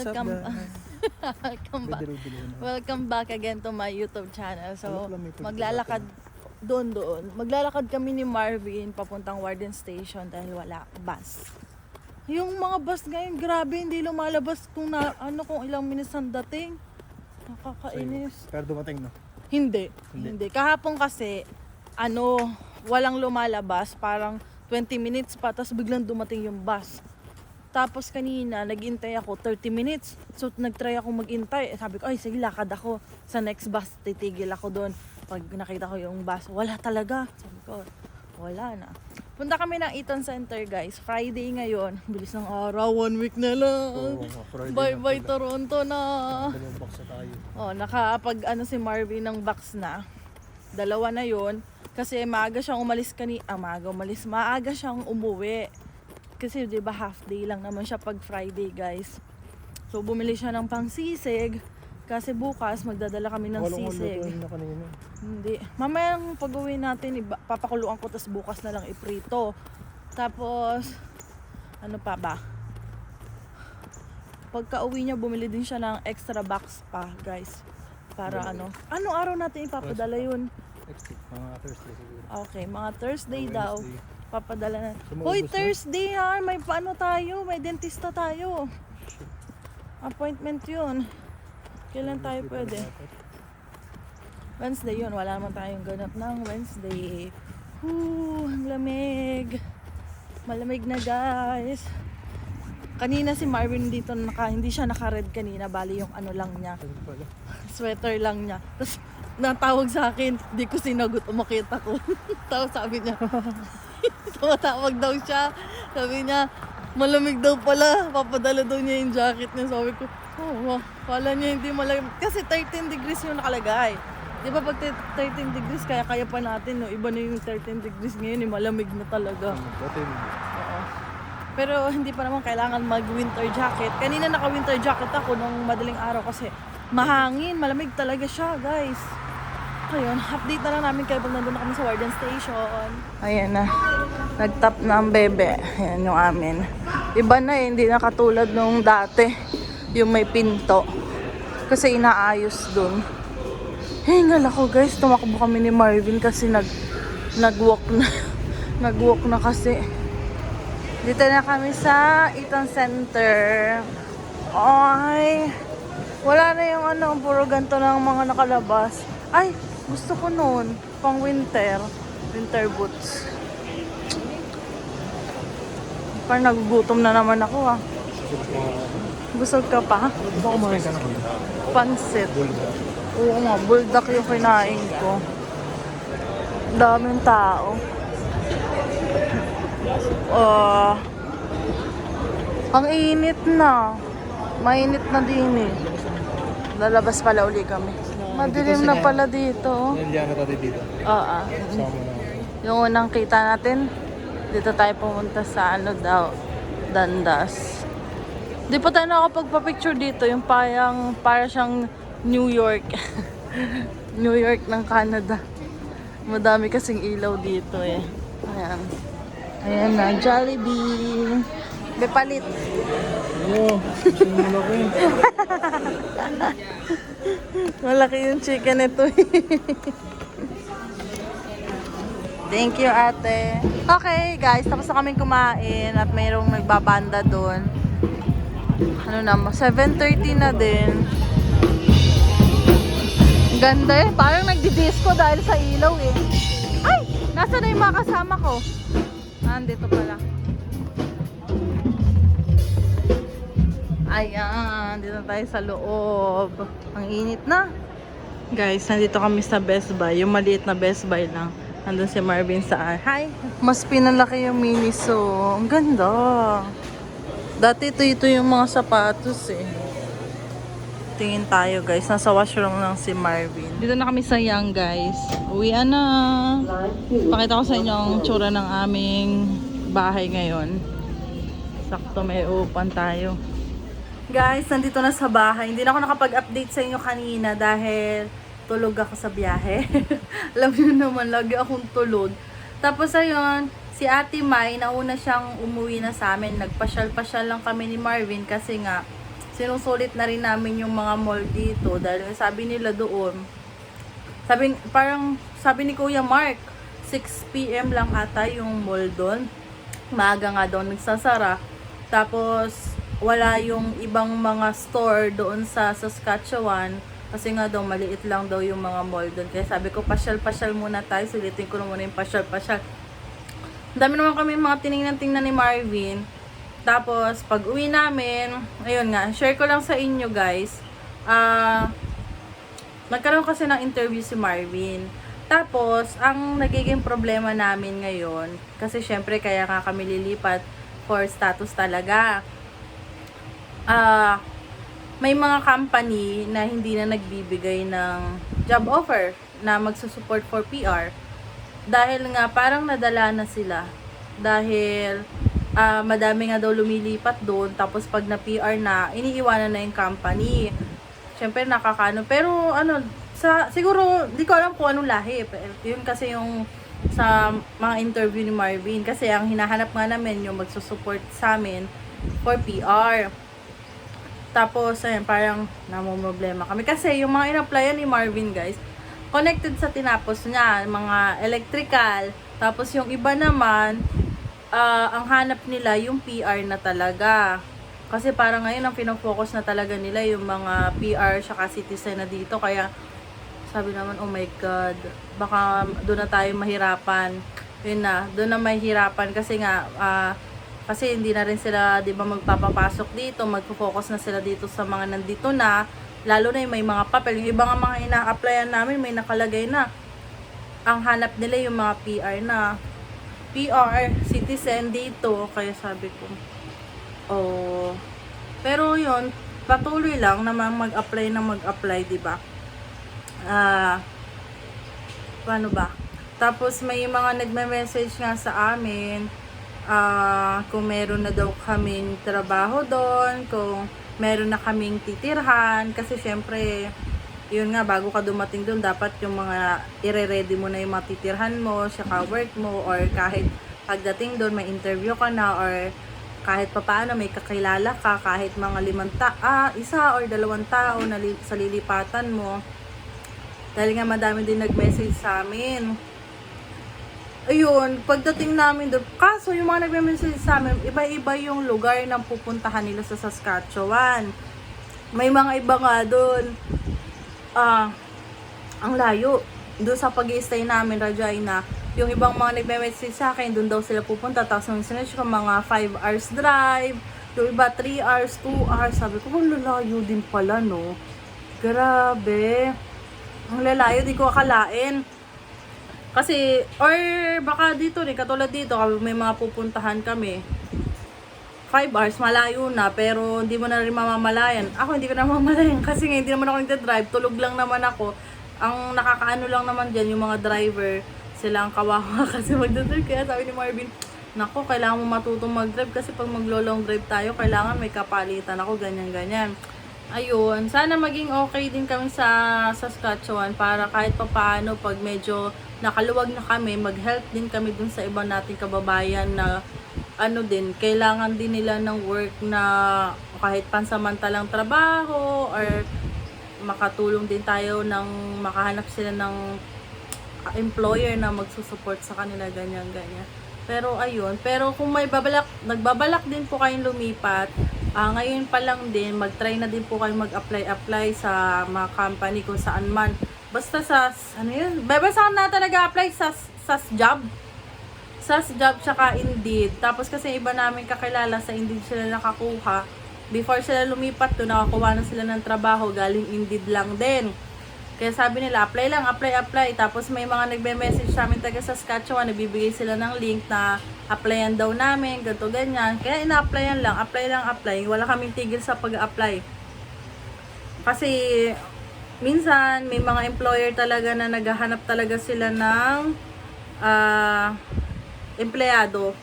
Welcome, guys? welcome back. Bidiro-bidiro na. Welcome back again to my YouTube channel. So, Alam lang, may pagkakataon. maglalakad doon. Maglalakad kami ni Marvin papuntang Warden Station dahil wala bus. Yung mga bus ngayon, grabe, hindi lumalabas kung kung ilang minutes ang dating. Nakakainis. Pero dumating, no? Hindi. Kahapon kasi, walang lumalabas, parang 20 minutes pa, tapos biglang dumating yung bus. Tapos kanina, nag-intay ako 30 minutes. So, nag-try ako mag-intay. Sabi ko, ay, sige, lakad ako. Sa next bus, titigil ako doon. Pag nakita ko yung bus, wala talaga. Sabi ko, wala na. Punta kami ng Eaton Center, guys. Friday ngayon. Bilis ng araw, 1 week na lang. Friday Bye-bye, na pala. Toronto na. Dalawang box na tayo. Nakapag si Marvin ng box na. 2 na yon. Kasi maaga siyang umalis maaga siyang umuwi. Kasi 'di ba half day lang naman siya pag Friday, guys. So bumili siya ng pangsisig kasi bukas magdadala kami ng sisig. Walang na kanina. Hindi. Mamaya pag-uwi natin, papakuluan ko tas bukas na lang iprito. Tapos ano pa ba? Pagka-uwi niya, bumili din siya ng extra box pa, guys. Para anong araw natin ipapadala yun? Next week, mga Thursday siguro. Okay, mga Thursday Wednesday. daw. Papadala na. Sumuubos Hoy, na? Thursday ha, may tayo, may dentista tayo. Appointment yun. Kailan tayo pwede? Wednesday yun, wala naman tayong ganap ng Wednesday. Ang lamig. Malamig na, guys. Kanina si Marvin dito, hindi siya naka-red kanina, bali yung lang niya. Ano pala? Sweater lang niya. Tapos natawag sa akin, di ko sinagot, umakit ako. Tapos sabi niya, tumatawag daw siya. Sabi niya, malamig daw pala. Papadala daw niya yung jacket niya. Sabi ko, kala niya hindi malamig. Kasi 13 degrees yung nakalagay. Di ba pag 13 degrees, kaya pa natin. No? Iba na yung 13 degrees ngayon, malamig na talaga. Oo. Pero hindi pa naman kailangan mag-winter jacket. Kanina naka-winter jacket ako nung madaling araw kasi mahangin, malamig talaga siya, guys. Ayun, update na lang namin kayo pag nandun na kami sa Warden Station. Ayan na, nag-tap na ang bebe. Ayan yung amin. Iba na hindi na katulad nung dati. Yung may pinto. Kasi inaayos dun. Hingal ako, guys. Tumakbo kami ni Marvin kasi nag-walk na. Nag-walk na kasi. Dito na kami sa Eaton Center. Ay, wala na yung puro ganito ng mga nakalabas. Ay, gusto ko noon, pang winter boots. Parang nagugutom na naman ako Busog ka pa? Baka kumain ka na kami. Pansit. Oo nga, buldak yung kinain ko. Daming tao. Ang init na. Mainit na din eh. Lalabas pala uli kami. Madilim na pala dito. Nandiyan na tayo dito. Oo. Sama na. Yung unang kita natin, dito tayo pumunta sa Dundas. Di pa tayo nakapagpa-picture dito. Yung para siyang New York. New York ng Canada. Madami kasing ilaw dito eh. Ayan. Ayan na, Jollibee. Bepalit. Gusto mo malaki. Malaki yung chicken ito eh. Thank you, ate. Okay, guys. Tapos na kaming kumain at mayroong nagbabanda doon. 7:30 na din. Ganda eh. Parang nagdi-disco dahil sa ilaw eh. Ay! Nasaan na yung mga kasama ko? Andito pala. Ayan, dito tayo sa loob. Ang init na. Guys, nandito kami sa Best Buy. Yung maliit na Best Buy lang. Nandun si Marvin sa Hi! Mas pinalaki yung Miniso. Ang ganda. Dati ito yung mga sapatos eh. Tingin tayo, guys. Nasa washroom lang si Marvin. Dito na kami sa Young, guys. Uwian na. Pakita ko sa inyo ang tsura ng aming bahay ngayon. Sakto may upan tayo. Guys, nandito na sa bahay. Hindi na ako nakapag-update sa inyo kanina dahil tulog ako sa biyahe. Alam niyo naman, lagi akong tulog. Tapos ayun, si Ate Mai, nauna siyang umuwi na sa amin. Nagpasyal-pasyal lang kami ni Marvin kasi nga sinusulit na rin namin yung mga mall dito dahil sabi nila doon, sabi ni Kuya Mark, 6 PM lang ata yung mall doon. Maaga nga daw nagsasara. Tapos wala yung ibang mga store doon sa Saskatchewan kasi nga daw maliit lang daw yung mga mall doon. Kaya sabi ko pasyal-pasyal muna tayo. Sulitin ko na muna yung pasyal-pasyal. Ang dami naman kami mga tinignan-tingnan ni Marvin. Tapos pag uwi namin, ayun nga, share ko lang sa inyo guys. Nagkaroon kasi ng interview si Marvin. Tapos, ang nagiging problema namin ngayon, kasi syempre kaya nga kami lilipat for status talaga. May mga company na hindi na nagbibigay ng job offer na magsusupport for PR. Dahil nga parang nadala na sila. Dahil madami nga daw lumilipat doon. Tapos pag na PR na, iniiwanan na yung company. Syempre nakakaano. Pero siguro, di ko alam kung anong lahi. Yun kasi yung sa mga interview ni Marvin. Kasi ang hinahanap nga namin yung magsusupport sa amin for PR. Tapos, ayun, parang namumroblema kami. Kasi yung mga in-applyan ni Marvin, guys, connected sa tinapos niya, mga electrical. Tapos yung iba naman, ang hanap nila yung PR na talaga. Kasi parang ngayon ang pinofocus na talaga nila yung mga PR saka citizen na dito. Kaya sabi naman, oh my God, baka doon na tayo mahirapan. Yun na, doon na mahirapan kasi nga, kasi hindi na rin sila, di ba, magpapapasok dito, magpo-focus na sila dito sa mga nandito na, lalo na yung may mga papel. Yung ibang mga ina-applyan namin, may nakalagay na. Ang hanap nila yung mga PR na, PR, citizen dito. Kaya sabi ko, oh, pero yun, patuloy lang naman mag-apply, di ba? Paano ba? Tapos may mga nagme-message nga sa amin kung meron na daw kaming trabaho doon, kung meron na kaming titirhan, kasi syempre yun nga, bago ka dumating doon, dapat yung mga ire-ready mo na yung mga titirhan mo, saka work mo, or kahit pagdating doon may interview ka na, or kahit papaano may kakilala ka, kahit mga 1 or 2 tao na sa lilipatan mo. Dahil nga madami din nag-message sa amin. Ayun, pagdating namin doon, kaso yung mga nag-message sa amin, iba-iba yung lugar ng pupuntahan nila sa Saskatchewan. May mga iba nga doon, ang layo. Doon sa pag-i-stay namin, Regina, yung ibang mga nagme-message sa akin, doon daw sila pupunta. Tapos nung sinunod ko, mga 5 hours drive, yung iba 3 hours, 2 hours. Sabi ko, ang lalayo din pala, no? Grabe. Ang lalayo, di ko akalain. Kasi, or baka dito rin, katulad dito, may mga pupuntahan kami. 5 hours, malayo na, pero hindi mo na rin mamamalayan. Ako, hindi ko na mamamalayan kasi nga, hindi naman ako nagda-drive. Tulog lang naman ako. Ang nakakaano lang naman dyan, yung mga driver, sila ang kawawa kasi magdadrive. Kaya sabi ni Marvin, nako, kailangan mo matutong mag-drive kasi pag maglo-long drive tayo, kailangan may kapalitan ako, ganyan-ganyan. Ayun, sana maging okay din kami sa Saskatchewan para kahit pa paano pag medyo nakaluwag na kami, mag-help din kami dun sa iba nating kababayan na kailangan din nila ng work na kahit pansamantalang trabaho, or makatulong din tayo ng makahanap sila ng employer na magsusupport sa kanila, ganyan-ganyan. Pero ayun, pero kung nagbabalak din po kayong lumipat, ngayon pa lang din, mag-try na din po kayo mag-apply sa mga company kung saan man. Basta basta na talaga apply sa job. SAS job tsaka Indeed. Tapos kasi iba namin kakilala sa Indeed sila nakakuha. Before sila lumipat to, nakakuha na sila ng trabaho, galing Indeed lang din. Kaya sabi nila, apply lang, apply. Tapos may mga nagbe-message sa amin taga Saskatchewan, nagbibigay sila ng link na applyan daw namin, ganito, ganyan. Kaya ina-applyan lang, apply. Wala kaming tigil sa pag-apply. Kasi minsan may mga employer talaga na naghahanap talaga sila ng empleyado.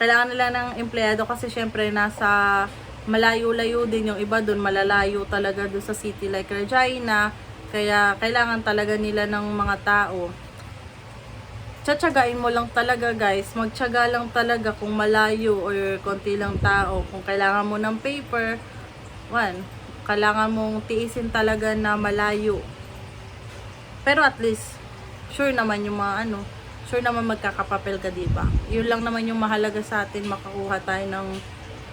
Kailangan nila ng empleyado kasi syempre nasa malayo-layo din, yung iba doon malalayo talaga doon sa city like Regina. Kaya kailangan talaga nila ng mga tao. Tsatsagain mo lang talaga, guys. Magtsaga lang talaga kung malayo or konti lang tao. Kung kailangan mo ng paper, kailangan mong tiisin talaga na malayo. Pero at least, sure naman yung mga sure naman magkakapapel ka, diba? Yun lang naman yung mahalaga sa atin, makakuha tayo ng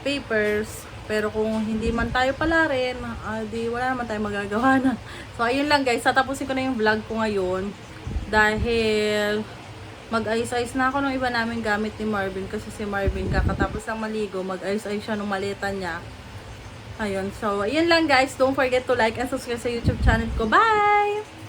papers. Pero kung hindi man tayo pala rin, di wala naman tayo magagawa na. So, ayun lang guys, tatapusin ko na yung vlog ko ngayon. Dahil mag-ayos-ayos na ako ng iba namin gamit ni Marvin. Kasi si Marvin kakatapos ng maligo, mag-ayos-ayos siya ng maleta niya. Ayun, so ayun lang guys, don't forget to like and subscribe sa YouTube channel ko. Bye!